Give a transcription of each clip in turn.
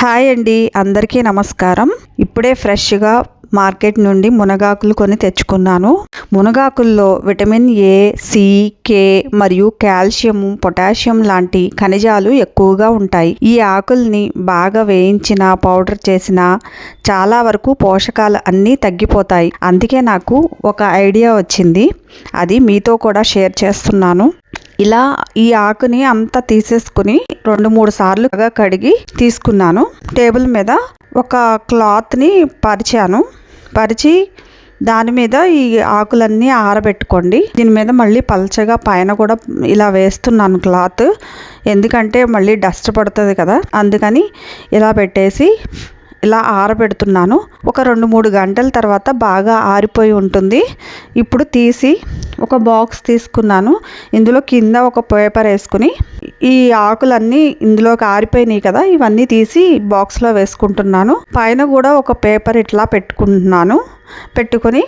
Hi అండి, అందరికీ నమస్కారం. ఇప్పుడే ఫ్రెష్గా మార్కెట్ నుండి మునగాకులు కొని తెచ్చుకున్నాను. మునగాకుల్లో విటమిన్ ఏ, సి, కే మరియు కాల్షియం, పొటాషియం లాంటి ఖనిజాలు ఎక్కువగా ఉంటాయి. ఈ ఆకుల్ని బాగా వేయించిన, పౌడర్ చేసిన చాలా వరకు పోషకాలు అన్నీ తగ్గిపోతాయి. అందుకే నాకు ఒక ఐడియా వచ్చింది, అది మీతో కూడా షేర్ చేస్తున్నాను. ఇలా ఈ ఆకుని అంతా తీసేసుకుని 2-3 సార్లు కడిగి తీసుకున్నాను. టేబుల్ మీద ఒక క్లాత్ని పరిచి దాని మీద ఈ ఆకులన్నీ ఆరబెట్టుకోండి. దీని మీద మళ్ళీ పల్చగా పైన కూడా ఇలా వేస్తున్నాను క్లాత్, ఎందుకంటే మళ్ళీ డస్ట్ పడుతుంది కదా, అందుకని ఇలా పెట్టేసి ఇలా ఆరబెడుతున్నాను. ఒక 2-3 గంటల తర్వాత బాగా ఆరిపోయి ఉంటుంది. ఇప్పుడు తీసి ఒక బాక్స్ తీసుకున్నాను. ఇందులో కింద ఒక పేపర్ వేసుకుని ఈ ఆకులన్నీ ఇందులోకి ఆరిపోయినాయి కదా, ఇవన్నీ తీసి బాక్స్లో వేసుకుంటున్నాను. పైన కూడా ఒక పేపర్ ఇట్లా పెట్టుకుని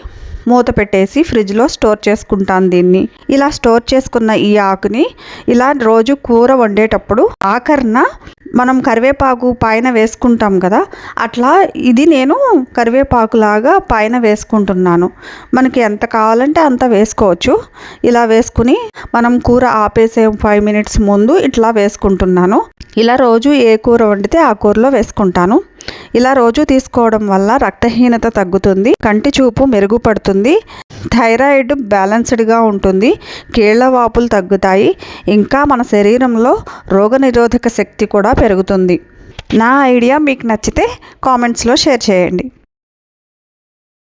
మూత పెట్టేసి ఫ్రిడ్జ్లో స్టోర్ చేసుకుంటాను. దీన్ని ఇలా స్టోర్ చేసుకున్న ఈ ఆకుని ఇలా రోజు కూర వండేటప్పుడు ఆఖరణ మనం కరివేపాకు పైన వేసుకుంటాం కదా, అట్లా ఇది నేను కరివేపాకులాగా పైన వేసుకుంటున్నాను. మనకి ఎంత కావాలంటే అంత వేసుకోవచ్చు. ఇలా వేసుకుని మనం కూర ఆపేసే 5 మినిట్స్ ముందు ఇట్లా వేసుకుంటున్నాను. ఇలా రోజు ఏ కూర వండితే ఆ కూరలో వేసుకుంటాను. ఇలా రోజు తీసుకోవడం వల్ల రక్తహీనత తగ్గుతుంది, కంటి చూపు మెరుగుపడుతుంది, థైరాయిడ్ బ్యాలెన్స్డ్గా ఉంటుంది, కీళ్ళ వాపులు తగ్గుతాయి, ఇంకా మన శరీరంలో రోగనిరోధక శక్తి కూడా పెరుగుతుంది. నా ఐడియా మీకు నచ్చితే కామెంట్స్లో షేర్ చేయండి.